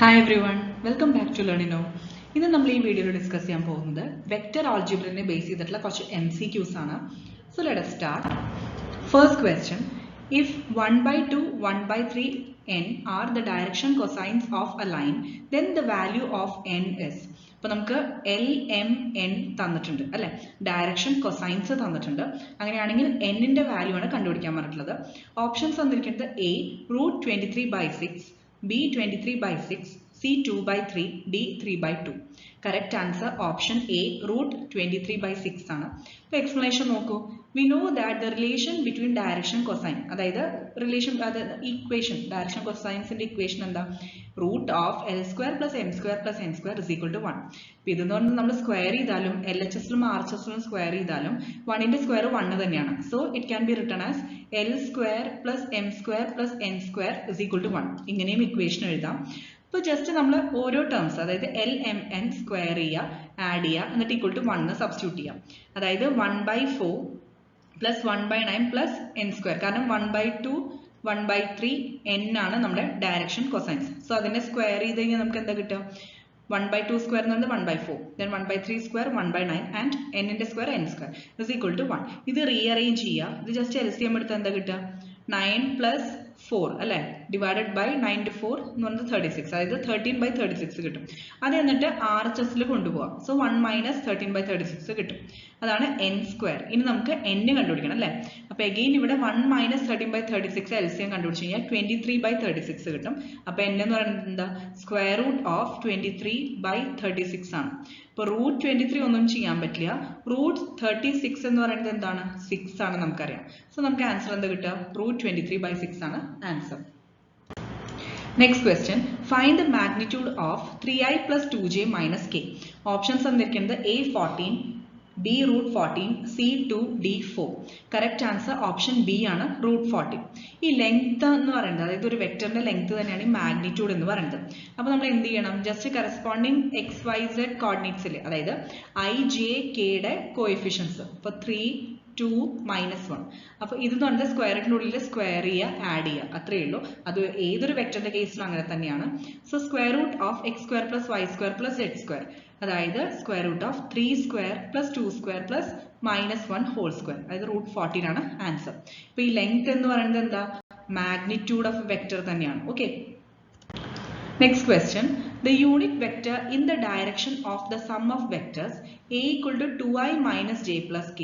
Hi everyone, welcome back to Learning Now. ഇന്ന് നമ്മൾ ഈ വീഡിയോയിൽ ഡിസ്കസ് ചെയ്യാൻ പോകുന്നത് വെക്റ്റർ ആൾജിബ്രനെ ബേസ് ചെയ്തിട്ടുള്ള കുറച്ച് MCQs ആണ്. So let us start. First question, if 1/2, 1/3 n are the direction cosines of a line, then the value of n is. അപ്പോൾ നമുക്ക് L, M, N തന്നിട്ടുണ്ട് അല്ലെ, ഡയറക്ഷൻ കൊസൈൻസ് തന്നിട്ടുണ്ട്. അങ്ങനെയാണെങ്കിൽ എന്നിന്റെ വാല്യൂ ആണ് കണ്ടുപിടിക്കാൻ പറഞ്ഞിട്ടുള്ളത്. ഓപ്ഷൻസ് തന്നിരിക്കുന്നത് A √23/6, B 23/6, C 2/3, D 3/2. Correct answer option A √23/6 ആണ്. അപ്പോൾ എക്സ്പ്ലനേഷൻ നോക്കൂ. We know that the relation between direction cosine, അതായത് റിലേഷൻ ഇക്വേഷൻ ഡയറക്ഷൻ കൊസൈൻസിന്റെ ഇക്വേഷൻ എന്താ, root of L² + M² + N² = 1. അപ്പോൾ ഇതെന്ന് പറഞ്ഞാൽ നമ്മൾ സ്ക്വയർ ചെയ്താലും LHSലും RHSലും സ്ക്വയർ ചെയ്താലും 1ന്റെ സ്ക്വയർ 1 തന്നെയാണ്. So it can be written as L² + M² + N² = 1. ഇങ്ങനെയും ഇക്വേഷൻ എഴുതാം. അപ്പോൾ ജസ്റ്റ് നമ്മൾ ഓരോ ടേംസ്, അതായത് L, M, N സ്ക്വയർ ചെയ്യുക, ആഡ് ചെയ്യുക, എന്നിട്ട് =1 സബ്സ്റ്റിറ്റ്യൂട്ട് ചെയ്യാം. അതായത് 1/4 + 1/9 + N², കാരണം 1/2, 1/3 n ആണ് നമ്മുടെ ഡയറക്ഷൻ കൊസൈൻസ്. സോ അതിനെ സ്ക്വയർ ചെയ്ത് കഴിഞ്ഞാൽ നമുക്ക് എന്താ കിട്ടുക, 1/2 സ്ക്വയർ എന്ന് പറഞ്ഞാൽ 1/4, then 1/3 സ്ക്വയർ 1/9 ആൻഡ് n-ന്റെ സ്ക്വയർ n² = 1. ഇത് റീഅറേഞ്ച് ചെയ്യുക. ഇത് ജസ്റ്റ് LCM എടുത്താൽ എന്താ കിട്ടുക, 9 + 4 അല്ലെ, ഡിവൈഡഡ് ബൈ 9 × 4 എന്ന് പറഞ്ഞാൽ 36, അതായത് 13/36 കിട്ടും. അത് എന്നിട്ട് RHSൽ കൊണ്ടുപോകാം. സോ 1 - 13/36 കിട്ടും. അതാണ് n². ഇനി നമുക്ക് n കണ്ടുപിടിക്കണം അല്ലെ. അപ്പൊ അഗെയിൻ ഇവിടെ 1 - 13/36 LCM കണ്ടുപിടിച്ച് കഴിഞ്ഞാൽ 23/36 കിട്ടും. അപ്പൊ n എന്ന് പറയുന്നത് എന്താ, √23/36 ആണ്. ഇപ്പൊ √23 ഒന്നും ചെയ്യാൻ പറ്റില്ല. √36 എന്ന് പറയുന്നത് എന്താണ്, 6 ആണ് നമുക്കറിയാം. സോ നമുക്ക് ആൻസർ എന്താ കിട്ടുക, √23/6 ആണ് answer. Next question, find the magnitude of 3i + 2j - k. Options തന്നിരിക്കുന്നത് A 14, B √14, C 2, D 4. Correct answer option B ആണ്, √14. ഈ ലെങ്ത് എന്ന് പറയുന്നത്, അതായത് ഒരു വെക്ടറിന്റെ ലെങ്ത് തന്നെയാണ് ഈ മാഗ്നിറ്റ്യൂഡ് എന്ന് പറയുന്നത്. അപ്പോൾ നമ്മൾ എന്ത് ചെയ്യണം, ജസ്റ്റ് കറസ്പോണ്ടിങ് XYZ കോർഡിനേറ്റ്സിൽ, അതായത് I, J, K യുടെ കോഎഫിഷ്യൻസ്, ഇപ്പോൾ 3, 2, -1. അപ്പോൾ ഇതെന്ന് പറഞ്ഞാൽ സ്ക്വയറിനുള്ളിൽ സ്ക്വയർ ചെയ്യുക, ആഡ് ചെയ്യുക, അത്രയേ ഉള്ളൂ. അത് ഏതൊരു വെക്ടറിന്റെ കേസിലും അങ്ങനെ തന്നെയാണ്. So square root of x² + y² + z², അതായത് സ്ക്വയർ റൂട്ട് ഓഫ് 3² + 2² + -1², അതായത് √14 ആണ് ആൻസർ. ഇപ്പൊ ഈ ലെങ്ത് എന്ന് പറയുന്നത് എന്താ, മാഗ്നിറ്റ്യൂഡ് ഓഫ് വെക്ടർ തന്നെയാണ്. Okay, next question, the unit vector in the direction of the sum of vectors A = 2i - j + k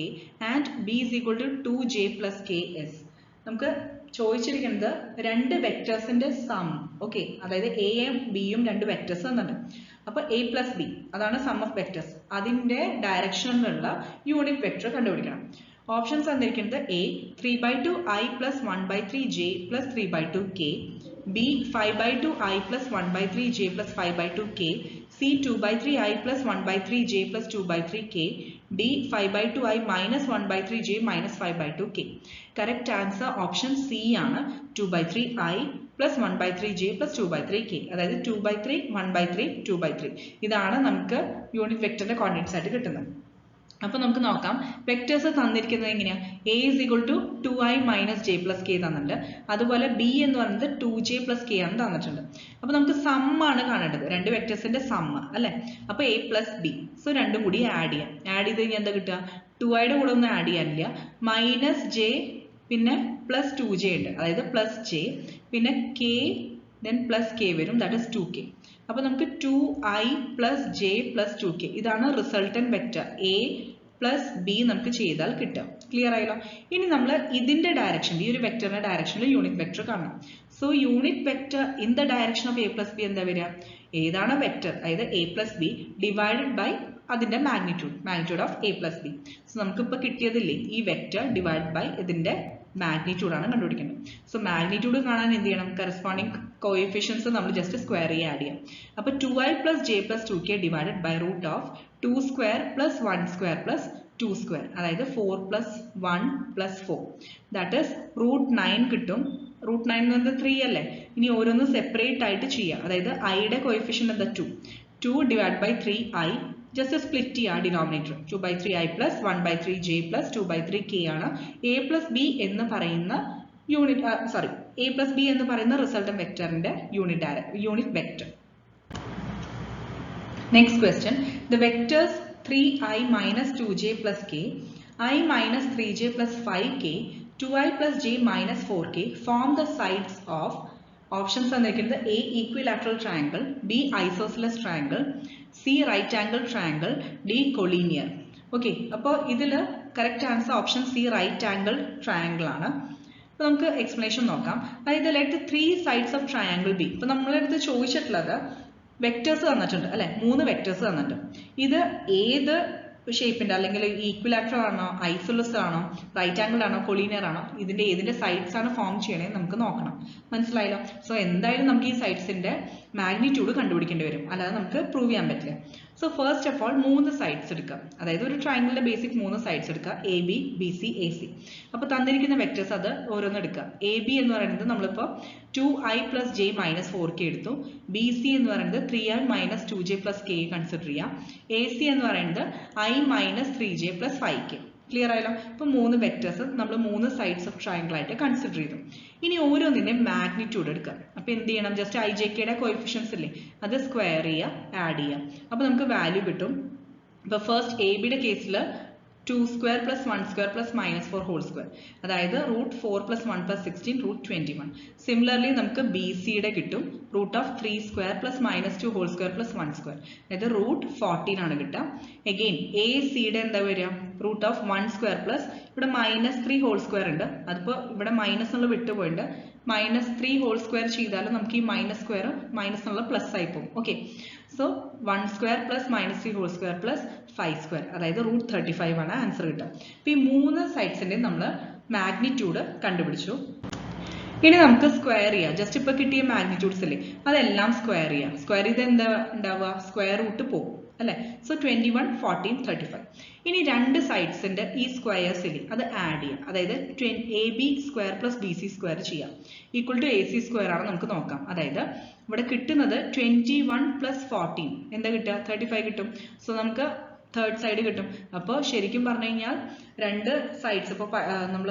and B = 2j + k is. നമുക്ക് ചോദിച്ചിരിക്കുന്നത് രണ്ട് വെക്ടേഴ്സിന്റെ സം. ഓക്കെ, അതായത് എയും ബിയും രണ്ട് വെക്ടേഴ്സ് തന്നിട്ടുണ്ട്. അപ്പൊ A + B അതാണ് സം ഓഫ് വെക്ടേഴ്സ്. അതിന്റെ ഡയറക്ഷനിലുള്ള യൂണിറ്റ് വെക്ടർ കണ്ടുപിടിക്കണം. ഓപ്ഷൻസ് തന്നിരിക്കുന്നത് A 3/2i + 1/3j + 3/2k, B 5/2i + 1/3j + 5/2k, C 2/3i + 1/3j + 2/3k, D 5/2i - 1/3j - 5/2k. Correct answer option C ആണ്, 2/3i + 1/3j + 2/3k, അതായത് 2/3, 1/3, 2/3. ഇതാണ് നമുക്ക് unit വെക്ടറിന്റെ coordinates ആയിട്ട് കിട്ടുന്നത്. അപ്പൊ നമുക്ക് നോക്കാം, വെക്ടേഴ്സ് തന്നിരിക്കുന്നത് എങ്ങനെയാ, A = 2i - j + k തന്നിട്ടുണ്ട്. അതുപോലെ B എന്ന് പറയുന്നത് 2j + k ആണ് തന്നിട്ടുണ്ട്. അപ്പൊ നമുക്ക് സം ആണ് കാണേണ്ടത്, രണ്ട് വെക്ടേഴ്സിന്റെ സം അല്ലെ. അപ്പൊ A + B, സോ രണ്ടും കൂടി ആഡ് ചെയ്യാം. ആഡ് ചെയ്ത് കഴിഞ്ഞാൽ എന്താ കിട്ടുക, 2iയുടെ കൂടെ ഒന്നും ആഡ് ചെയ്യാനില്ല, -j പിന്നെ +2j ഉണ്ട്, അതായത് +j പിന്നെ k then +k വരും, ദാറ്റ് ഈസ് 2k. അപ്പൊ നമുക്ക് 2i + j + 2k, ഇതാണ് റിസൾട്ടന്റ് വെക്ടർ A + B നമുക്ക് ചെയ്താൽ കിട്ടുക. ക്ലിയർ ആയല്ലോ. ഇനി നമ്മൾ ഇതിന്റെ ഡയറക്ഷൻ, ഈ ഒരു വെക്ടറിന്റെ ഡയറക്ഷനിൽ യൂണിറ്റ് വെക്ടർ കാണണം. So unit vector in the direction of A + B എന്താ വരിക, ഏതാണ് വെക്ടർ, അതായത് A + B ഡിവൈഡഡ് ബൈ അതിന്റെ magnitude of A + B. So നമുക്ക് ഇപ്പൊ കിട്ടിയതില്ലേ, ഈ വെക്ടർ ഡിവൈഡ് ബൈ ഇതിന്റെ മാഗ്നിറ്റ്യൂഡ് ആണ് കണ്ടുപിടിക്കേണ്ടത്. സോ മാഗ്നിറ്റ്യൂഡ് കാണാൻ എന്ത് ചെയ്യണം, കറസ്പോണ്ടിങ് കോഎഫിഷ്യൻസ് നമ്മൾ ജസ്റ്റ് സ്ക്വയർ ചെയ്യുക, ആഡ് ചെയ്യാം. അപ്പൊ 2i + j + 2k divided by √2² + 1² + 2², അതായത് 4 + 1 + 4, ദാറ്റ് ഈസ് √9 കിട്ടും. √9 എന്ന് പറയുന്നത് 3 അല്ലേ. ഇനി ഓരോന്ന് സെപ്പറേറ്റ് ആയിട്ട് ചെയ്യാം. അതായത് ഐയുടെ കോഎഫിഷ്യന്റ് എന്താ, 2 divide by 3i, just split ചെയ്യുക ഡിനോമിനേറ്റർ, 2/3i + 1/3j + 2/3k ആണ് A + B എന്ന് പറയുന്ന യൂണിറ്റ്, A + B എന്ന് പറയുന്ന റിസൾട്ടന്റ് വെക്ടറിന്റെ unit vector. Next question, the vectors 3i minus 2j plus k, I minus 3j plus 5k, 2i plus j minus 4k form the sides of options തന്നിരിക്കുന്നത് A equilateral triangle, B isosceles triangle, C right angle triangle, D collinear. Okay, അപ്പോൾ ഇതിൽ correct answer option C right angle triangle ആണ്. അപ്പോൾ നമുക്ക് explanation നോക്കാം. അതായത് let 3 sides of triangle B. ഇപ്പോൾ നമ്മളടുത്ത് ചോദിച്ചിട്ടുള്ളത് വെക്ടേഴ്സ് തന്നിട്ടുണ്ട് അല്ലെ, 3 വെക്ടേഴ്സ് തന്നിട്ടുണ്ട്. ഇത് ഏത് ഷേപ്പിന്റെ അല്ലെങ്കിൽ ഈക്വിലാറ്ററൽ ആണോ, ഐസോലസ് ആണോ, റൈറ്റ് ആംഗിൾ ആണോ, കൊളീനിയർ ആണോ, ഇതിന്റെ സൈഡ്സ് ആണ് ഫോം ചെയ്യണേ നമുക്ക് നോക്കണം. മനസ്സിലായല്ലോ? സോ എന്തായാലും നമുക്ക് ഈ സൈഡ്സിന്റെ മാഗ്നിറ്റ്യൂഡ് കണ്ടുപിടിക്കേണ്ടി വരും, അല്ലാതെ നമുക്ക് പ്രൂവ് ചെയ്യാൻ പറ്റില്ല. So first of all 3 sides എടുക്കുക. അതായത് ഒരു ട്രയാങ്കിളിന്റെ ബേസിക് 3 സൈഡ്സ് എടുക്കുക, A B, B C, A C. അപ്പോൾ തന്നിരിക്കുന്ന വെക്ടേഴ്സ് അത് ഓരോന്ന് എടുക്കുക. എ ബി എന്ന് പറയുന്നത് നമ്മളിപ്പോൾ 2i plus j minus 4k എടുത്തു. ബി സി എന്ന് പറയുന്നത് 3i minus 2j plus k consider ചെയ്യാം. എ സി എന്ന് പറയുന്നത് i minus 3j plus 5k. Clear ആയല്ലോ? ഇപ്പോൾ 3 വെക്ടേഴ്സ് നമ്മൾ 3 സൈഡ്സ് ഓഫ് ട്രയാങ്കിൾ ആയിട്ട് കൺസിഡർ ചെയ്തു. ഇനി ഓരോന്നിന്റെ മാഗ്നിറ്റ്യൂഡ് എടുക്കുക. അപ്പോൾ എന്ത് ചെയ്യണം? ജസ്റ്റ് ഐ ജെ കെയുടെ കോഎഫിഷ്യൻസ് ഇല്ലേ, അത് സ്ക്വയർ ചെയ്യുക, ആഡ് ചെയ്യുക. അപ്പോൾ നമുക്ക് വാല്യൂ കിട്ടും. ഇപ്പോൾ ഫസ്റ്റ് എ ബിയുടെ കേസിൽ 2 square plus 1 square plus minus 4 whole square. അതായത് √4 plus 1 plus 16 √21. സിമിലർലി നമുക്ക് ബി സിയുടെ കിട്ടും √3 square plus minus 2 whole square plus 1 square. അതായത് √14 ആണ് കിട്ടുക. അഗെയിൻ എ സിയുടെ എന്താ വരിക? √1 square plus ഇവിടെ -3 whole square ഉണ്ട്. അതിപ്പോൾ ഇവിടെ മൈനസ് എന്നുള്ള വിട്ടുപോയിട്ടുണ്ട്. -3 whole square ചെയ്താലും നമുക്ക് ഈ മൈനസ് സ്ക്വയർ മൈനസ് എന്നുള്ള പ്ലസ് ആയി പോകും. Okay, so 1 square plus -3 whole square plus 5 square, അതായത് √35 ആണ് ആൻസർ കിട്ടുക. അപ്പോൾ ഈ 3 സൈഡ്സിന്റെ നമ്മൾ മാഗ്നിറ്റ്യൂഡ് കണ്ടുപിടിച്ചു. ഇനി നമുക്ക് സ്ക്വയർ ചെയ്യാം. ജസ്റ്റ് ഇപ്പോൾ കിട്ടിയ മാഗ്നിറ്റ്യൂഡ്സ് അല്ലേ, അതെല്ലാം സ്ക്വയർ ചെയ്യാം. സ്ക്വയർ ചെയ്ത് എന്താ ഉണ്ടാവുക? സ്ക്വയർ റൂട്ട് പോകും അല്ലെ. സോ 21, 14, 35. ഇനി 2 സൈഡ്സിന്റെ ഈ സ്ക്വയേഴ്സ് ഇല്ലേ, അത് ആഡ് ചെയ്യാം. അതായത് A B square plus B C square ചെയ്യാം. Equal to A C square ആണ് നമുക്ക് നോക്കാം. അതായത് ഇവിടെ കിട്ടുന്നത് 21 plus 14 എന്താ കിട്ടുക? 35 കിട്ടും. സോ നമുക്ക് തേർഡ് സൈഡ് കിട്ടും. അപ്പോൾ ശരിക്കും പറഞ്ഞു കഴിഞ്ഞാൽ 2 സൈഡ്സ് ഇപ്പോൾ നമ്മൾ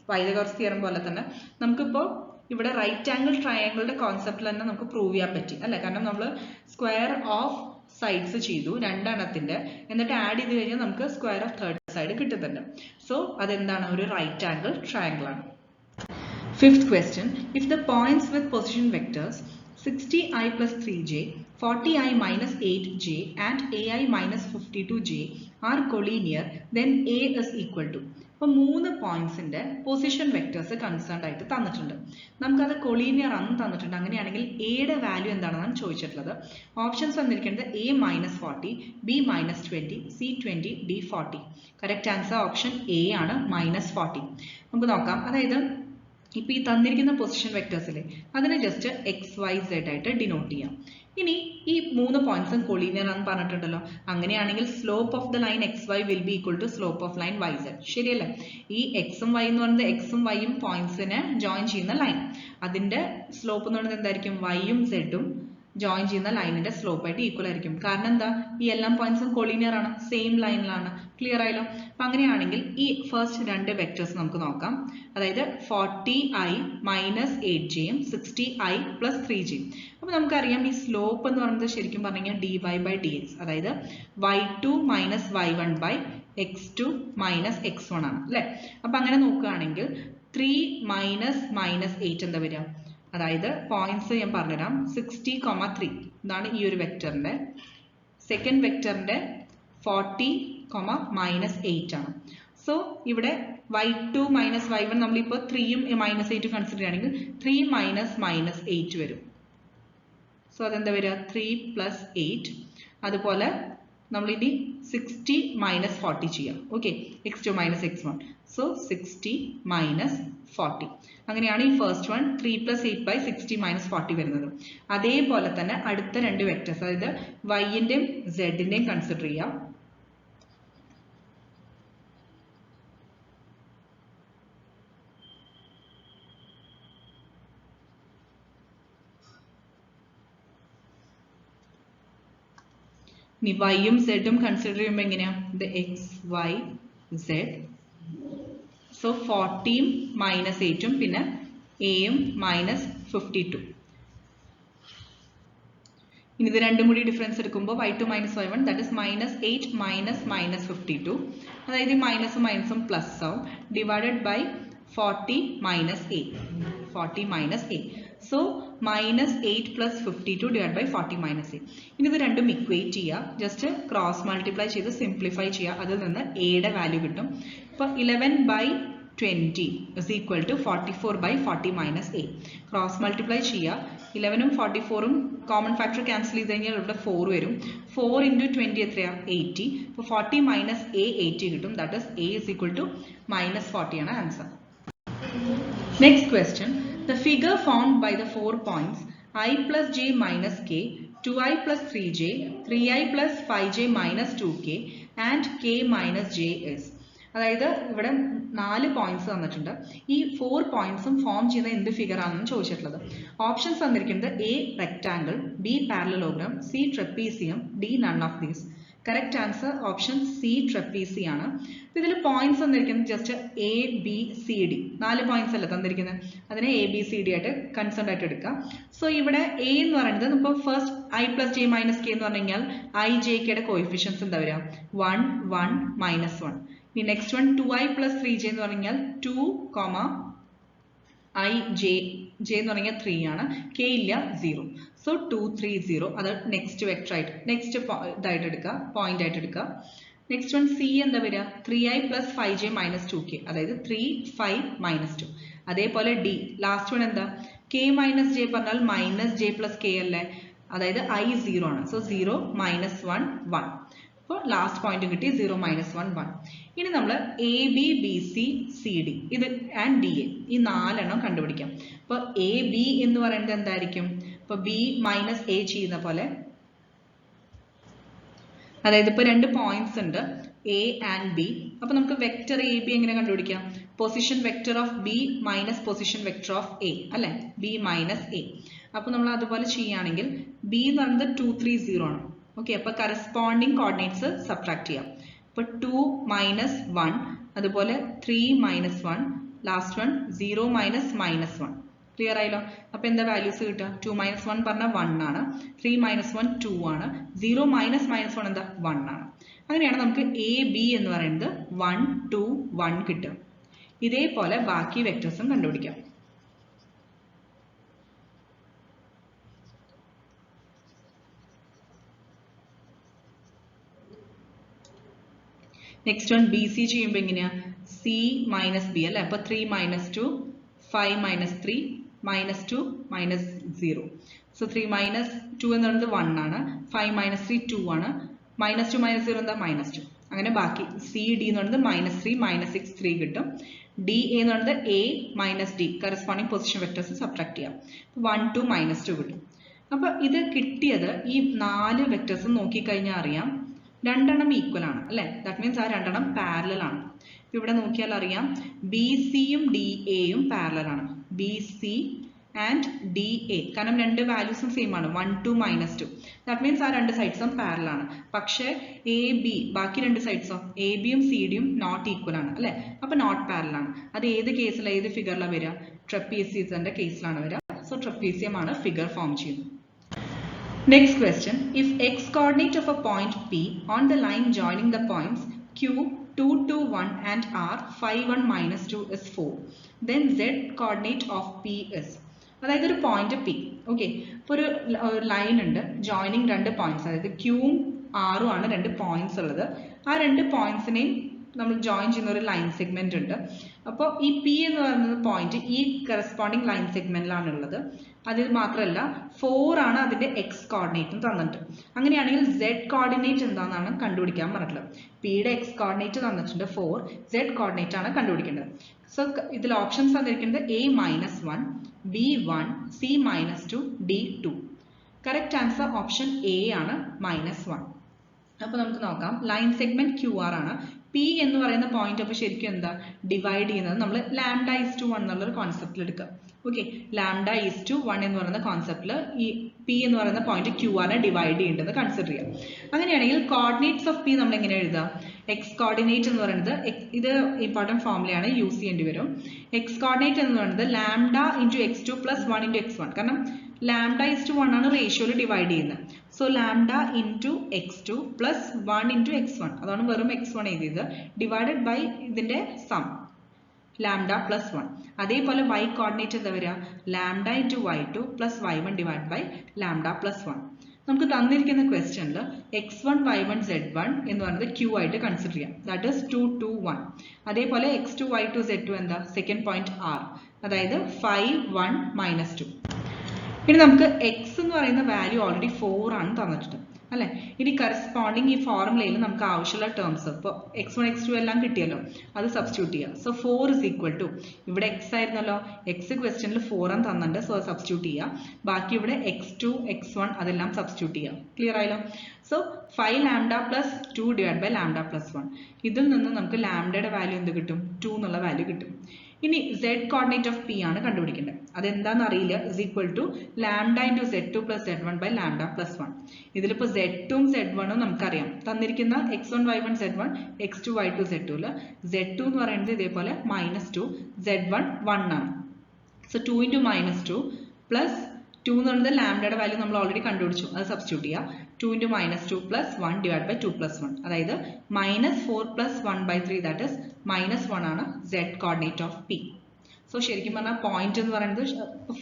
പൈതഗോറസ് തിയറം പോലെ തന്നെ നമുക്കിപ്പോൾ ഇവിടെ റൈറ്റ് ആംഗിൾ ട്രയാങ്കിളുടെ കോൺസെപ്റ്റിൽ തന്നെ നമുക്ക് പ്രൂവ് ചെയ്യാൻ പറ്റി അല്ലെ. കാരണം നമ്മൾ സ്ക്വയർ ഓഫ് സൈഡ്സ് ചെയ്തു 2 എണ്ണത്തിന്റെ, എന്നിട്ട് ആഡ് ചെയ്ത് കഴിഞ്ഞാൽ നമുക്ക് സ്ക്വയർ ഓഫ് തേർഡ് സൈഡ് കിട്ടുന്നുണ്ട്. സോ അതെന്താണ്? ഒരു റൈറ്റ് ആംഗിൾ ട്രയാങ്കിൾ ആണ്. Fifth question, if the points with position vectors 60i plus 3j, 40i minus 8j and ai minus 52j are collinear, then a is equal to. അപ്പോൾ 3 പോയിന്റ്സിന്റെ position vectors concerned ആയിട്ട് തന്നിട്ടുണ്ട്. നമുക്കത് collinear ആണെന്ന് തന്നിട്ടുണ്ട്. അങ്ങനെയാണെങ്കിൽ എയുടെ value എന്താണെന്നാണ് ചോദിച്ചിട്ടുള്ളത്. ഓപ്ഷൻസ് വന്നിരിക്കുന്നത് a -40, b -20, c 20, d 40. Correct answer option A ആണ്, -40. നമുക്ക് നോക്കാം. അതായത് ഇപ്പോൾ ഈ തന്നിരിക്കുന്ന പൊസിഷൻ വെക്ടേഴ്സിലെ അതിനെ ജസ്റ്റ് XYZ ആയിട്ട് ഡിനോട്ട് ചെയ്യാം. ഇനി ഈ 3 പോയിന്റ്സും കൊളീനിയർ ആണെന്ന് പറഞ്ഞിട്ടുണ്ടല്ലോ. അങ്ങനെയാണെങ്കിൽ slope of the line XY will be equal to slope of line YZ. ശരിയല്ലേ? ഈ എക്സും വൈ എന്ന് പറയുന്നത് എക്സും വൈയും പോയിന്റ്സിനെ ജോയിൻ ചെയ്യുന്ന ലൈൻ, അതിന്റെ സ്ലോപ്പ് എന്ന് പറയുന്നത് എന്തായിരിക്കും? വൈയും സെഡും ജോയിൻ ചെയ്യുന്ന ലൈനിന്റെ സ്ലോപ്പ് ആയിട്ട് ഈക്വൽ ആയിരിക്കും. കാരണം എന്താ? ഈ എല്ലാ പോയിന്റ്സും കൊളീനിയർ ആണ്, സെയിം ലൈനിലാണ്. ക്ലിയർ ആയല്ലോ? അപ്പൊ അങ്ങനെയാണെങ്കിൽ ഈ ഫസ്റ്റ് 2 വെക്ടേഴ്സ് നമുക്ക് നോക്കാം. അതായത് 40i minus 8jയും 60i plus 3j. അപ്പൊ നമുക്കറിയാം ഈ സ്ലോപ്പ് എന്ന് പറയുന്നത് ശരിക്കും പറഞ്ഞു കഴിഞ്ഞാൽ dy/dx, അതായത് y2 minus y1 by x2 minus x1 ആണ് അല്ലെ. അപ്പൊ അങ്ങനെ നോക്കുകയാണെങ്കിൽ 3 minus -8 എന്താ വരിക? അതായത് പോയിന്റ്സ് ഞാൻ പറഞ്ഞുതരാം. 60, 3 ഇതാണ് ഈ ഒരു വെക്ടറിന്റെ. സെക്കൻഡ് വെക്ടറിന്റെ 40, -8 ആണ്. സോ ഇവിടെ y2 minus y1 നമ്മളിപ്പോൾ 3യും -8 കൺസിഡർ ചെയ്യുകയാണെങ്കിൽ 3 minus -8 വരും. സോ അതെന്താ വരിക? 3 plus 8. അതുപോലെ നമ്മളിനി 60 minus 40 ചെയ്യാം. Okay, x2 minus x1. So 60 minus 40. അങ്ങനെയാണ് ഈ first one 3 plus 8 by 60 minus 40 വരുന്നത്. അതേപോലെ തന്നെ അടുത്ത 2 വെക്ടേഴ്സ്, അതായത് y-ന്റെയും z-ന്റെയും കൺസിഡർ ചെയ്യാം. ഇനി വൈയും സെഡും കൺസിഡർ ചെയ്യുമ്പോൾ എങ്ങനെയാ? ഇത് XYZ. സോ 40യും -8ഉം പിന്നെ എയും -52. ഇനി ഇത് രണ്ടും കൂടി ഡിഫറൻസ് എടുക്കുമ്പോൾ y2 minus y1 that is minus 8 minus minus 52 അതായത് ഈ മൈനസും മൈനസും പ്ലസ് ആവും divided by 40 minus a 40 minus a so minus 8 plus 52 divided by 40 minus a ഇനി ഇത് രണ്ടും ഇക്വേറ്റ് ചെയ്യുക ജസ്റ്റ് ക്രോസ് മൾട്ടിപ്ലൈ ചെയ്ത് സിംപ്ലിഫൈ ചെയ്യുക അതിൽ നിന്ന് a യുടെ വാല്യൂ കിട്ടും അപ്പോൾ 11 by 20 is equal to 44 by 40 minus a cross multiply ചെയ്യുക 11ഉം 44ഉം കോമൺ ഫാക്ടർ ക്യാൻസൽ ചെയ്ത് കഴിഞ്ഞാൽ ഇവിടെ 4 വരും 4 into 20 എത്രയാ 80 അപ്പോൾ 40 minus a 80 കിട്ടും that is a is equal to minus 40 ആണ് answer Next question, the figure formed by the 4 points I plus j minus k, 2i plus 3j, 3i plus 5j minus 2k and k minus j is. അതായത് ഇവിടെ 4 points തന്നിട്ടുണ്ട് ഈ 4 പോയിന്റ്സും form ചെയ്യുന്ന എന്ത് figure ആണെന്ന് ചോദിച്ചിട്ടുള്ളത് options തന്നിരിക്കുന്നത് A rectangle B parallelogram C trapezium D none of these correct answer option C trapezium ആണ് ഇതിൽ പോയിന്റ്സ് തന്നിരിക്കുന്നത് just A B C D 4 points അല്ലേ തന്നിരിക്കുന്നത് അതിനെ എ ബി സി ഡി ആയിട്ട് കൺസേൺ ആയിട്ട് എടുക്കാം സോ ഇവിടെ എ എന്ന് പറയുന്നത് നമ്മൾ first I plus J minus K എന്ന് പറഞ്ഞു കഴിഞ്ഞാൽ ഐ ജെ കെയുടെ കോഎഫിഷ്യൻസ് എന്താ വരിക 1 1 minus 1 The next one 2i plus 3j എന്ന് പറഞ്ഞാൽ 2, i j എന്ന് പറഞ്ഞാൽ 3 ആണ് k ഇല്ല 0 so 2 3 0 അത് നെക്സ്റ്റ് വെക്ടർ ആയിട്ട് നെക്സ്റ്റ് ഇതായിട്ട് എടുക്കുക പോയിന്റ് ആയിട്ട് എടുക്കുക നെക്സ്റ്റ് വൺ c എന്താ വരിക 3i plus 5j minus 2k അതായത് 3 5 minus 2 അതേപോലെ d ലാസ്റ്റ് വൺ എന്താ k minus j പറഞ്ഞാൽ minus j plus k അല്ലേ അതായത് i 0 ആണ് so 0 minus 1 1 അപ്പോൾ ലാസ്റ്റ് പോയിന്റ് കിട്ടി 0 minus 1 1 ഇനി നമ്മൾ A B B C C D ഇത് ആൻഡ് ഡി എ ഈ 4 എണ്ണം കണ്ടുപിടിക്കാം അപ്പോൾ എ ബി എന്ന് പറയുന്നത് എന്തായിരിക്കും ഇപ്പോൾ ബി മൈനസ് എ ചെയ്യുന്ന പോലെ അതായത് ഇപ്പോൾ 2 പോയിന്റ്സ് ഉണ്ട് എ ആൻഡ് ബി അപ്പോൾ നമുക്ക് വെക്റ്റർ എ ബി എങ്ങനെ കണ്ടുപിടിക്കാം position vector of B minus position vector of A അല്ലേ ബി മൈനസ് എ അപ്പോൾ നമ്മൾ അതുപോലെ ചെയ്യുകയാണെങ്കിൽ ബി എന്ന് പറയുന്നത് 2 3 0 ആണ് ഓക്കെ അപ്പോൾ കറസ്പോണ്ടിങ് കോർഡിനേറ്റ്സ് സബ്ട്രാക്ട് ചെയ്യാം അപ്പോൾ 2 minus 1 അതുപോലെ 3 minus 1 last one 0 minus minus 1 clear ആയല്ലോ അപ്പോൾ എന്താ വാല്യൂസ് കിട്ടുക 2 minus 1 പറഞ്ഞാൽ 1 ആണ് 3 minus 1 2 ആണ് 0 minus minus 1 എന്താ 1 ആണ് അങ്ങനെയാണ് നമുക്ക് എ ബി എന്ന് പറയുന്നത് 1 2 1 കിട്ടുക ഇതേപോലെ ബാക്കി വെക്ടേഴ്സും കണ്ടുപിടിക്കാം നെക്സ്റ്റ് വൺ ബി സി ചെയ്യുമ്പോൾ എങ്ങനെയാ സി മൈനസ് ബി അല്ലേ അപ്പോൾ 3 minus 2 5 minus 3 minus 2 minus 0 so 3 minus 2 എന്ന് പറയുന്നത് 1 ആണ് 5 minus 3 2 ആണ് minus 2 minus 0 എന്താ minus 2 അങ്ങനെ ബാക്കി സി ഡി എന്ന് പറയുന്നത് -3 -6 3 കിട്ടും ഡി എ എന്ന് പറയുന്നത് A minus D corresponding position vectors subtract ചെയ്യാം 1 2 minus 2 കിട്ടും അപ്പോൾ ഇത് കിട്ടിയത് ഈ 4 വെക്ടേഴ്സ് നോക്കിക്കഴിഞ്ഞാൽ അറിയാം രണ്ടെണ്ണം ഈക്വൽ ആണ് അല്ലേ ദാറ്റ് മീൻസ് ആ രണ്ടെണ്ണം പാരലൽ ആണ് ഇവിടെ നോക്കിയാൽ അറിയാം ബി സിയും ഡി എയും പാരലൽ ആണ് B C and D A കാരണം രണ്ട് വാല്യൂസും സെയിം ആണ് 1 2 minus 2 ദാറ്റ് മീൻസ് ആ രണ്ട് സൈഡ്സും പാരലൽ ആണ് പക്ഷേ എ ബി ബാക്കി രണ്ട് സൈഡ്സോ എ ബിയും സി ഡിയും നോട്ട് ഈക്വൽ ആണ് അല്ലേ അപ്പോൾ നോട്ട് പാരലൽ ആണ് അത് ഏത് കേസിലാണ് ഏത് ഫിഗറിലാണ് വരിക ട്രപ്പീസിയത്തിന്റെ കേസിലാണ് വരിക സോ ട്രപ്പീസിയം ആണ് ഫിഗർ ഫോം ചെയ്യുന്നത് Next question, if x coordinate of a point P on the line joining the points Q 2 2 1 and R 5 1 minus 2 is 4, then z coordinate of P is അതായത് ഒരു പോയിന്റ് P ഓക്കെ ഇപ്പോൾ ഒരു line ഉണ്ട് joining രണ്ട് points അതായത് ക്യൂവും ആറും ആണ് രണ്ട് പോയിന്റ്സ് ഉള്ളത് ആ രണ്ട് പോയിന്റ്സിനെയും നമ്മൾ ജോയിൻ ചെയ്യുന്ന ഒരു ലൈൻ സെഗ്മെന്റ് ഉണ്ട് അപ്പോൾ ഈ പി എന്ന് പറയുന്ന പോയിന്റ് ഈ കറസ്പോണ്ടിങ് ലൈൻ സെഗ്മെന്റിലാണ് ഉള്ളത് അതിൽ മാത്രമല്ല 4 ആണ് അതിന്റെ എക്സ് കോർഡിനേറ്റും തന്നിട്ടുണ്ട് അങ്ങനെയാണെങ്കിൽ z കോർഡിനേറ്റ് എന്താണെന്നാണ് കണ്ടുപിടിക്കാൻ പറഞ്ഞിട്ടുള്ളത് പിയുടെ എക്സ് കോർഡിനേറ്റ് തന്നിട്ടുണ്ട് 4 z കോർഡിനേറ്റ് ആണ് കണ്ടുപിടിക്കേണ്ടത് സോ ഇതിൽ ഓപ്ഷൻസ് തന്നിരിക്കുന്നത് a -1 b 1 c -2 d 2 correct answer option A ആണ് -1 അപ്പോൾ നമുക്ക് നോക്കാം ലൈൻ സെഗ്മെന്റ് QR ആണ് പി എന്ന് പറയുന്ന പോയിന്റ് അപ്പോൾ ശരിക്കും എന്താ ഡിവൈഡ് ചെയ്യുന്നത് നമ്മൾ λ1 എന്നുള്ളൊരു കോൺസെപ്റ്റിൽ എടുക്കുക ഓക്കെ λ1 എന്ന് പറയുന്ന കോൺസെപ്റ്റിൽ ഈ പി എന്ന് പറയുന്ന പോയിന്റ് QR ഡിവൈഡ് ചെയ്യേണ്ടത് കൺസിഡർ ചെയ്യാം അങ്ങനെയാണെങ്കിൽ കോർഡിനേറ്റ്സ് ഓഫ് പി നമ്മൾ എങ്ങനെ എഴുതാം എക്സ് കോർഡിനേറ്റ് എന്ന് പറയുന്നത് ഇത് ഇമ്പോർട്ടൻറ്റ് ഫോർമുലയാണ് യൂസ് ചെയ്യേണ്ടി വരും എക്സ് കോർഡിനേറ്റ് എന്ന് പറയുന്നത് λ × x2 + 1 × x1 കാരണം λ/1 ആണ് റേഷ്യോയിൽ ഡിവൈഡ് ചെയ്യുന്നത്. So λ into x2 plus 1 into x1, അതാണ് വെറും x1 എഴുതിയത്, ഡിവൈഡഡ് ബൈ ഇതിന്റെ സം λ plus 1. അതേപോലെ y കോർഡിനേറ്റ് എന്താ വരിക? λ into y2 plus y1 divided by λ plus 1. നമുക്ക് തന്നിരിക്കുന്ന ക്വസ്റ്റ്യനിൽ x1 y1 z1 എന്ന് പറയുന്നത് q ആയിട്ട് കൺസിഡർ ചെയ്യാം. That is 2 2 1. അതേപോലെ x2 y2 z2 എന്താ? സെക്കൻഡ് പോയിന്റ് r, അതായത് 5 1 -2. ഇനി നമുക്ക് x എന്ന് പറയുന്ന വാല്യൂ ഓൾറെഡി 4 ആണ് തന്നിട്ടുണ്ട് അല്ലെ. ഇനി കറസ്പോണ്ടിങ് ഈ ഫോർമുലയിൽ നമുക്ക് ആവശ്യമുള്ള ടേംസ് ഇപ്പോൾ x1 x2 എല്ലാം കിട്ടിയല്ലോ, അത് സബ്സ്റ്റിറ്റ്യൂട്ട് ചെയ്യുക. സോ 4 is equal to, ഇവിടെ x ആയിരുന്നല്ലോ, x ക്വസ്റ്റ്യനിൽ 4 ആണ് തന്നിട്ടുണ്ട്, സോ സബ്സ്റ്റിറ്റ്യൂട്ട് ചെയ്യുക. ബാക്കി ഇവിടെ x2 x1 അതെല്ലാം സബ്സ്റ്റിറ്റ്യൂട്ട് ചെയ്യുക. ക്ലിയർ ആയല്ലോ? So 5 λ plus 2 divided by λ plus 1. ഇതിൽ നിന്ന് നമുക്ക് ലാംഡയുടെ വാല്യൂ എന്ത് കിട്ടും? 2 എന്നുള്ള വാല്യൂ കിട്ടും. ഇനി z കോർഡിനേറ്റ് ഓഫ് p ആണ് കണ്ടുപിടിക്കേണ്ടത്. അതെന്താണെന്ന് അറിയില്ല. is equal to λ into z2 plus z1 by λ plus 1. ഇതിലിപ്പോൾ z2 ഉം z1 ഉം നമുക്കറിയാം. തന്നിരിക്കുന്ന x1 y1 z1 x2 y2 z2 ല് z2 എന്ന് പറയുന്നത് ഇതേപോലെ -2, z1 1 ആണ്. സോ 2 into -2 plus 2 എന്ന് പറയുന്നത് ലാംഡയുടെ വാല്യൂ നമ്മൾ ഓൾറെഡി കണ്ടുപിടിച്ചു, അത് സബ്സ്റ്റിറ്റ്യൂട്ട് ചെയ്യുക. 2 into -2 plus 1 divided by 2 plus 1, അതായത് -4 plus 1/3, that is -1 ആണ് z coordinate of p. So ശരിക്കും പറഞ്ഞാൽ പോയിന്റ് എന്ന് പറയുന്നത്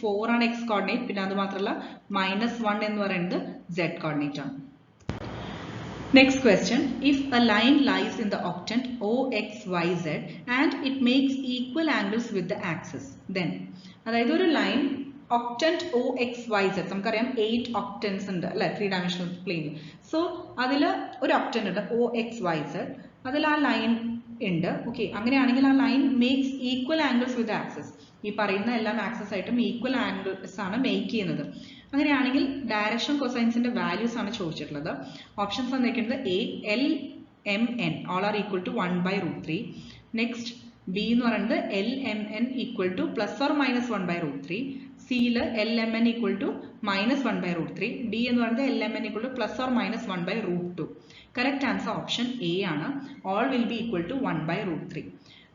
4 ആണ് x കോർഡിനേറ്റ്, പിന്നെ അത് മാത്രമല്ല -1 എന്ന് പറയുന്നത് z കോർഡിനേറ്റ് ആണ്. Next question, if a line lies in the octant OXYZ and it makes equal angles with the axis, then, അതായത് ഒരു ലൈൻ octant OXYZ, നമുക്കറിയാം 8 octants ഉണ്ട് അല്ലെ 3 dimensional plane. സോ അതിൽ ഒരു octant ഉണ്ട് OXYZ, അതിൽ ആ ലൈൻ ഉണ്ട്. ഓക്കെ, അങ്ങനെയാണെങ്കിൽ ആ ലൈൻ മേക്സ് ഈക്വൽ ആംഗിൾസ് വിത്ത് ആക്സിസ്. ഈ പറയുന്ന എല്ലാം ആക്സസ് ആയിട്ടും ഈക്വൽ ആംഗിൾസ് ആണ് മേക്ക് ചെയ്യുന്നത്. അങ്ങനെയാണെങ്കിൽ ഡയറക്ഷൻ കൊസൈൻസിന്റെ വാല്യൂസ് ആണ് ചോദിച്ചിട്ടുള്ളത്. ഓപ്ഷൻസ് തന്നിരിക്കുന്നത് A L M N all are equal to 1/√3. Next B എന്ന് പറയുന്നത് L M N equal to plus or minus 1/√3. C ല് L M N equal to minus 1/√3. D എന്ന് പറയുന്നത് L M N equal to plus or minus 1/√2. Correct answer option A ആണ്. All will be equal to 1/√3.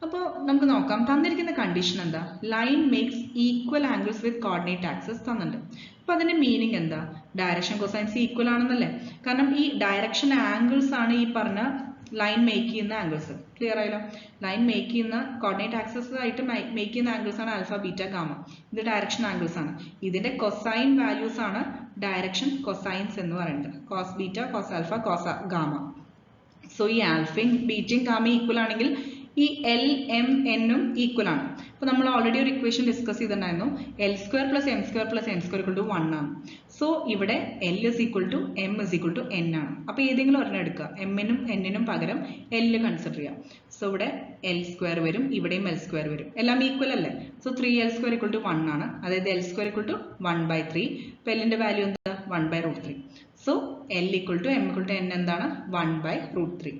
അപ്പോൾ നമുക്ക് നോക്കാം തന്നിരിക്കുന്ന condition എന്താ? Line makes equal angles with coordinate axis തന്നിട്ടുണ്ട്. അപ്പോൾ അതിന്റെ മീനിങ് എന്താ? ഡയറക്ഷൻ കൊസൈൻസ് ഈക്വൽ ആണെന്നല്ലേ? കാരണം ഈ ഡയറക്ഷൻ ആംഗിൾസ് ആണ് ഈ പറഞ്ഞ ലൈൻ മേക്ക് ചെയ്യുന്ന ആംഗിൾസ്. ക്ലിയർ ആയല്ലോ? ലൈൻ മേക്ക് ചെയ്യുന്ന കോർഡിനേറ്റ് ആക്സിസ് ആയിട്ട് മേക്ക് ചെയ്യുന്ന ആംഗിൾസ് ആണ് ആൽഫ ബീറ്റ ഗാമ. ഇത് ഡയറക്ഷൻ ആംഗിൾസ് ആണ്. ഇതിന്റെ കൊസൈൻ വാല്യൂസ് ആണ് ഡയറക്ഷൻ കൊസൈൻസ് എന്ന് പറയുന്നത്. Cos beta, cos alpha, cos gamma. So ഈ ആൽഫയും ബീറ്റയും ഗാമയും ഈക്വൽ ആണെങ്കിൽ ഈ എൽ എം എന്നും ഈക്വൽ ആണ്. അപ്പോൾ നമ്മൾ ഓൾറെഡി ഒരു ഇക്വേഷൻ ഡിസ്കസ് ചെയ്തിട്ടുണ്ടായിരുന്നു. L² + M² + N² = 1 ആണ്. സോ ഇവിടെ L is equal to M is equal to N ആണ്. അപ്പോൾ ഏതെങ്കിലും ഒരെണ്ണം എടുക്കുക. M നും N നും പകരം L കൺസിഡർ ചെയ്യാം. സോ ഇവിടെ L² വരും, ഇവിടെയും L² വരും. എല്ലാം ഈക്വൽ അല്ലേ? സോ 3L² = 1 ആണ്. അതായത് L² = 1/3. അപ്പോൾ L ന്റെ വാല്യൂ എന്താ? 1/√3. സോ L = M = N എന്താണ്? 1/√3.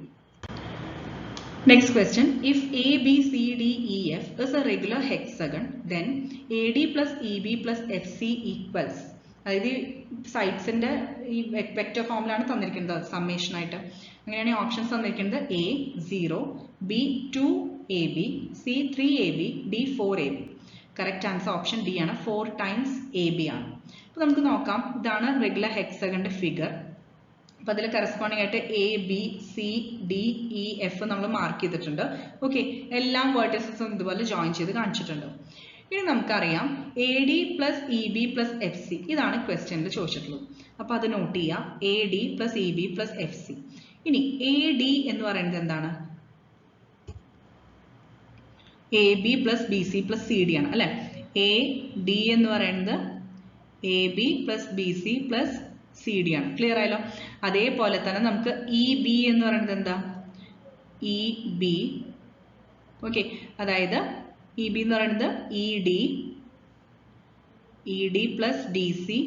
Next question, if A, B, C, D, E, F is a regular hexagon, then AD plus EB plus FC equals, അതായത് സൈഡ്സിന്റെ ഈ വെക്റ്റർ ഫോമിലാണ് തന്നിരിക്കുന്നത് സമ്മേഷൻ ആയിട്ട്. അങ്ങനെയാണെങ്കിൽ ഓപ്ഷൻസ് തന്നിരിക്കുന്നത് A 0, B 2AB, C 3AB, D 4AB. Correct answer option D ആണ്. 4 times AB ആണ്. അപ്പോൾ നമുക്ക് നോക്കാം, ഇതാണ് റെഗുലർ ഹെക്സഗന്റെ ഫിഗർ. അപ്പോൾ അതിൽ കറസ്പോണ്ടിങ് ആയിട്ട് A B C D E F നമ്മൾ മാർക്ക് ചെയ്തിട്ടുണ്ട്. ഓക്കെ, എല്ലാ വേർട്ടിസസും ഇതുപോലെ ജോയിൻ ചെയ്ത് കാണിച്ചിട്ടുണ്ട്. ഇനി നമുക്കറിയാം A D plus E B plus F C, ഇതാണ് ക്വസ്റ്റ്യനിൽ ചോദിച്ചിട്ടുള്ളത്. അപ്പോൾ അത് നോട്ട് ചെയ്യാം. A D plus E B plus F C. ഇനി എ ഡി എന്ന് പറയുന്നത് എന്താണ്? A B plus B C plus C D ആണ് അല്ലെ. എ ഡി എന്ന് പറയുന്നത് A B plus B C plus C D ആണ്. ക്ലിയർ ആയല്ലോ? അതേപോലെ തന്നെ നമുക്ക് ഇ ബി എന്ന് പറയുന്നത് എന്താ? E B. ഓക്കെ, അതായത് ഇ ബി എന്ന് പറയുന്നത് E D plus D C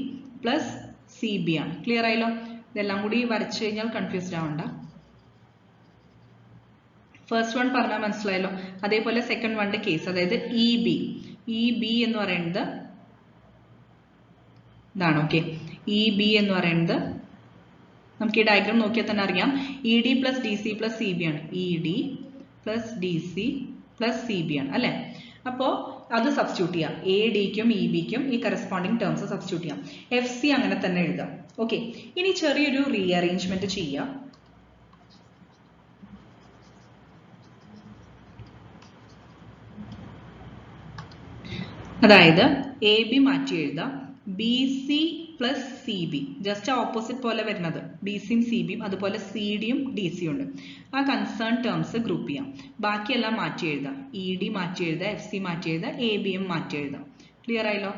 plus C B ആണ്. ക്ലിയർ ആയല്ലോ? ഇതെല്ലാം കൂടി വരച്ചു കഴിഞ്ഞാൽ കൺഫ്യൂസ്ഡ് ആവണ്ട. ഫസ്റ്റ് വൺ പറഞ്ഞാൽ മനസ്സിലായല്ലോ. അതേപോലെ സെക്കൻഡ് വണ്ണിന്റെ കേസ്, അതായത് ഇ ബി എന്ന് പറയുന്നത് ഇതാണ്. ഓക്കെ, ഇ ബി എന്ന് പറയുന്നത് നമുക്ക് ഈ ഡയഗ്രാം നോക്കിയാൽ തന്നെ അറിയാം. E D plus D C plus C B ആണ്. E D plus D C plus C B ആണ് അല്ലെ. അപ്പോൾ അത് സബ്സ്റ്റിറ്റ്യൂട്ട് ചെയ്യാം. എ ഡിക്കും ഇ ബിക്കും ഈ കറസ്പോണ്ടിങ് ടേംസ് സബ്സ്റ്റിറ്റ്യൂട്ട് ചെയ്യാം. എഫ് സി അങ്ങനെ തന്നെ എഴുതാം. ഓക്കെ, ഇനി ചെറിയൊരു റീഅറേഞ്ച്മെന്റ് ചെയ്യാം. അതായത് എ ബി മാറ്റി എഴുതാം. B C plus C B, just opposite പോലെ വരുന്നത് ബി സിയും സി ബിയും, അതുപോലെ സി ഡിയും ഡി സിയും ഉണ്ട്. ആ കൺസേൺ ടേംസ് ഗ്രൂപ്പ് ചെയ്യാം. ബാക്കിയെല്ലാം മാറ്റി എഴുതാം. ഇ ഡി മാറ്റി എഴുതാം, എഫ് സി മാറ്റി എഴുതാം, എ ബിയും മാറ്റി എഴുതാം. ക്ലിയർ ആയല്ലോ?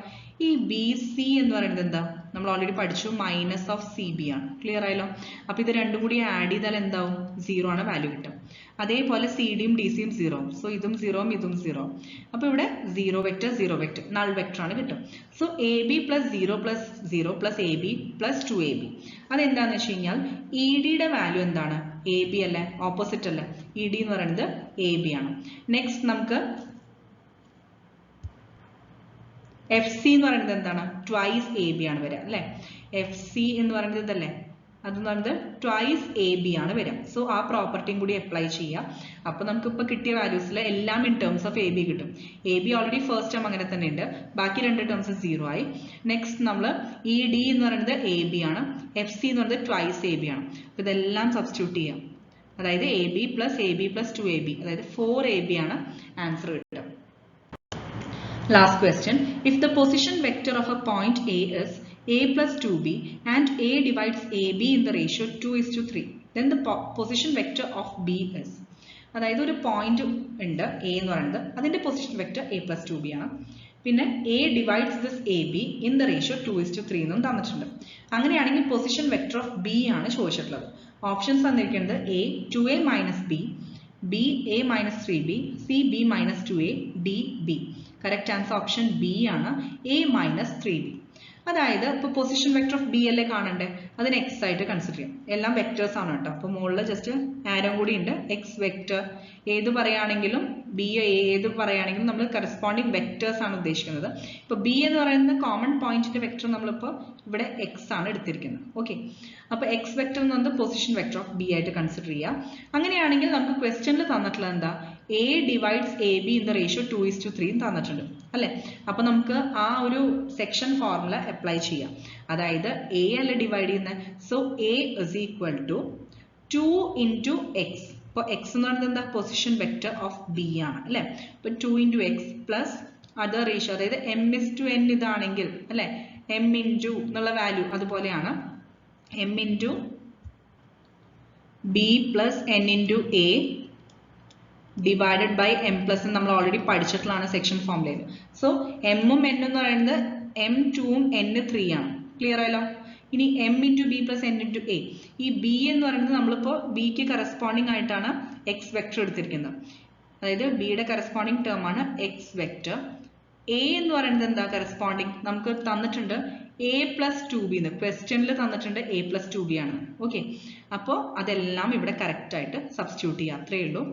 ഈ ബി സി എന്ന് പറയുന്നത് എന്താ? നമ്മൾ ഓൾറെഡി പഠിച്ചു, മൈനസ് ഓഫ് സി ബി ആണ്. ക്ലിയർ ആയല്ലോ? അപ്പൊ ഇത് രണ്ടും കൂടി ആഡ് ചെയ്താൽ എന്താവും? 0 ആണ് വാല്യൂ കിട്ടും. അതേപോലെ സി ഡിയും ഡി സിയും 0, സോ ഇതും 0 ഇതും 0. അപ്പൊ ഇവിടെ 0 വെക്ടർ 0 വെക്ടർ നൾ വെക്ടർ ആണ് കിട്ടും. So A B plus 0 plus 0 plus A B plus 2ab. അതെന്താന്ന് വെച്ച് കഴിഞ്ഞാൽ ഇ ഡിയുടെ വാല്യൂ എന്താണ്? എ ബി അല്ലേ? ഓപ്പോസിറ്റ് അല്ലേ? ഇ ഡി എന്ന് പറയുന്നത് എ ബി ആണ്. നെക്സ്റ്റ് നമുക്ക് എഫ് സി എന്ന് പറയുന്നത് എന്താണ്? ട്വൈസ് എ ബി ആണ് വരിക അല്ലെ? എഫ് സി എന്ന് പറയുന്നത് ഇതല്ലേ? അതെന്ന് പറയുന്നത് ട്വൈസ് എ ബി ആണ് വരിക. സോ ആ പ്രോപ്പർട്ടിയും കൂടി അപ്ലൈ ചെയ്യാം. അപ്പൊ നമുക്ക് ഇപ്പൊ കിട്ടിയ വാല്യൂസിൽ എല്ലാം in terms of A B കിട്ടും. A B already first term അങ്ങനെ തന്നെ ഉണ്ട്, ബാക്കി രണ്ട് ടേംസ് 0 ആയി. നെക്സ്റ്റ് നമ്മൾ ഇ ഡി എന്ന് പറയുന്നത് എ ബി ആണ്, എഫ് സി എന്ന് പറയുന്നത് ട്വൈസ് എ ബി ആണ്. അപ്പൊ ഇതെല്ലാം സബ്സ്റ്റിറ്റ്യൂട്ട് ചെയ്യാം. അതായത് എ ബി പ്ലസ് 2ab, അതായത് 4ab ആണ് ആൻസർ കിട്ടുക. Last question. If the position vector of a point A is a plus 2b and a divides ab in the ratio 2:3, then the position vector of b is. അതായത് ഒരു point ഉണ്ട് A എന്ന് പറയുന്നത്, അതിന്റെ position vector a plus 2b ആണ്. പിന്നെ a divides this ab in the ratio 2:3 എന്നും തന്നിട്ടുണ്ട്. അങ്ങനെയാണെങ്കിൽ പൊസിഷൻ വെക്ടർ ഓഫ് b ആണ് ചോദിച്ചിട്ടുള്ളത്. ഓപ്ഷൻസ് തന്നിരിക്കുന്നത് a 2a minus b, b a minus 3b, c b minus 2a, d b. Correct answer option B ആണ്, a minus 3b. അതായത് ഇപ്പൊ position vector of B അല്ലേ കാണണ്ടേ, അതിന് എക്സ് ആയിട്ട് കൺസിഡർ ചെയ്യാം. എല്ലാം വെക്ടേഴ്സ് ആണ് കേട്ടോ. അപ്പൊ മുകളിൽ ജസ്റ്റ് ആരോ കൂടി ഉണ്ട്, എക്സ് വെക്ടർ. ഏത് പറയുകയാണെങ്കിലും ബി ഏത് പറയുകയാണെങ്കിലും നമ്മൾ കറസ്പോണ്ടിങ് വെക്ടേഴ്സ് ആണ് ഉദ്ദേശിക്കുന്നത്. ഇപ്പൊ ബി എന്ന് പറയുന്ന കോമൺ പോയിന്റിന്റെ വെക്ടർ നമ്മളിപ്പോ ഇവിടെ എക്സ് ആണ് എടുത്തിരിക്കുന്നത്. ഓക്കെ, അപ്പൊ എക്സ് വെക്ടർ എന്ന് പറയുന്നത് പൊസിഷൻ വെക്ടർ ഓഫ് ബി ആയിട്ട് കൺസിഡർ ചെയ്യാം. അങ്ങനെയാണെങ്കിൽ നമുക്ക് ക്വസ്റ്റ്യനിൽ തന്നിട്ടുള്ളത് എന്താ? A divides A be in the ratio 2:3 തന്നിട്ടുണ്ട് അല്ലെ? അപ്പൊ നമുക്ക് ആ ഒരു സെക്ഷൻ ഫോർമുല അപ്ലൈ ചെയ്യാം. അതായത് എ അല്ല ഡിവൈഡ് ചെയ്യുന്നത്, so a is equal to 2 into x. ഇപ്പൊ എക്സ് എന്ന് പറയുന്നത് എന്താ? പൊസിഷൻ വെക്ടർ ഓഫ് ബി ആണ് അല്ലെ? ഇപ്പൊ 2 into x plus other ratio, അതായത് m/n ഇതാണെങ്കിൽ അല്ലെ, m into എന്നുള്ള വാല്യൂ അതുപോലെയാണ് m into b plus n into a divided by m plus നമ്മൾ ഓൾറെഡി പഠിച്ചിട്ടുള്ളതാണ് സെക്ഷൻ ഫോർമുലയിൽ. സോ എമ്മും എൻ എന്ന് പറയുന്നത് m2 ഉം n3 ആണ്. ക്ലിയർ ആയല്ലോ? ഇനി m into b plus n into a. ഈ b എന്ന് പറയുന്നത് നമ്മളിപ്പോ ബിക്ക് കറസ്പോണ്ടിങ് ആയിട്ടാണ് എക്സ് വെക്ടർ എടുത്തിരിക്കുന്നത്. അതായത് ബിയുടെ കറസ്പോണ്ടിങ് ടേം ആണ് എക്സ് വെക്ടർ. a എന്ന് പറയുന്നത് എന്താ കറസ്പോണ്ടിങ്? നമുക്ക് തന്നിട്ടുണ്ട് a plus 2b എന്ന്, ക്വസ്റ്റ്യനിൽ തന്നിട്ടുണ്ട് a plus 2b ആണ്. ഓക്കെ, അപ്പോൾ അതെല്ലാം ഇവിടെ കറക്റ്റ് ആയിട്ട് സബ്സ്റ്റിറ്റ്യൂട്ട് ചെയ്യാം, അത്രേ ഉള്ളൂ.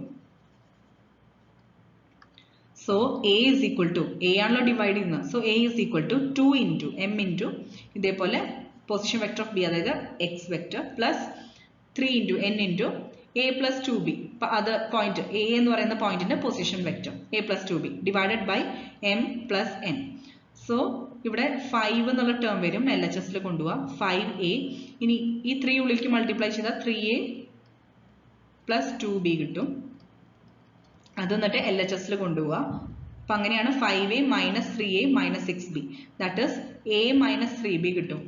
So a is equal to, a ആണല്ലോ ഡിവൈഡ് ചെയ്യുന്നത്, so a is equal to 2 into m into ഇതേപോലെ പൊസിഷൻ വെക്ടർ ഓഫ് ബി, അതായത് X vector plus 3 into n into a plus 2b. അത് പോയിന്റ് a എന്ന് പറയുന്ന പോയിന്റിന്റെ position vector a plus 2b divided by m plus n. So ഇവിടെ 5 എന്നുള്ള term വരും, LHS കൊണ്ടുപോവാം 5a. ഇനി ഈ 3 ഉള്ളിലേക്ക് മൾട്ടിപ്ലൈ ചെയ്താൽ 3a plus 2b കിട്ടും. അത് എന്നിട്ട് LHS കൊണ്ടുപോവുക. അപ്പൊ അങ്ങനെയാണ് 5a minus 3a minus 6b, that is a minus 3b കിട്ടും.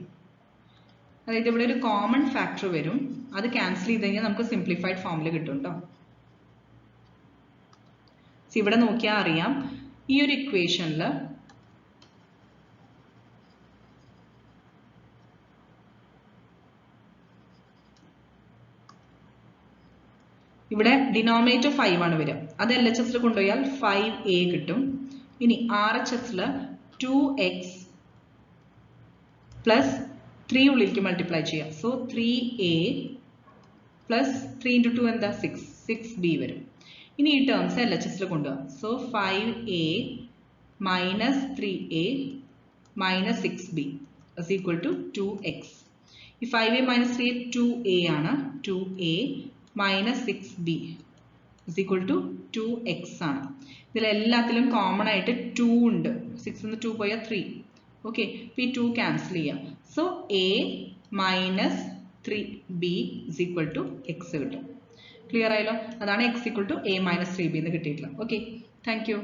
അതായത് ഇവിടെ ഒരു കോമൺ ഫാക്ടർ വരും, അത് ക്യാൻസൽ ചെയ്ത് കഴിഞ്ഞാൽ നമുക്ക് സിംപ്ലിഫൈഡ് ഫോമിൽ കിട്ടും കേട്ടോ. ഇവിടെ നോക്കിയാൽ അറിയാം, ഈ ഒരു ഇക്വേഷനിൽ ഇവിടെ ഡിനോമിനേറ്റർ 5 ആണ് വരിക, അത് LHS കൊണ്ടുപോയാൽ 5a കിട്ടും. ഇനി RHS 2x പ്ലസ് 3 ഉള്ളിലേക്ക് മൾട്ടിപ്ലൈ ചെയ്യാം. സോ 3a പ്ലസ് 3 into 2 എന്താ? 6b വരും. ഇനി ഈ ടേംസ് LHS കൊണ്ടുപോകാം. So 5a minus 3a minus 6b is equal to 2x. ഈ 5a മൈനസ് 3a 2a ആണ്, 2a minus 6b is equal to 2x ആണ്. ഇതിലെല്ലാത്തിലും കോമൺ ആയിട്ട് 2 ഉണ്ട്. 6 നിന്ന് 2 പോയാൽ 3. ഓക്കെ, അപ്പോൾ ഈ 2 ക്യാൻസൽ ചെയ്യാം. So a minus 3b is equal to x കിട്ടും. ക്ലിയർ ആയല്ലോ? അതാണ് x equal to a minus 3b എന്ന് കിട്ടിയിട്ടുള്ളത്. Okay, thank you.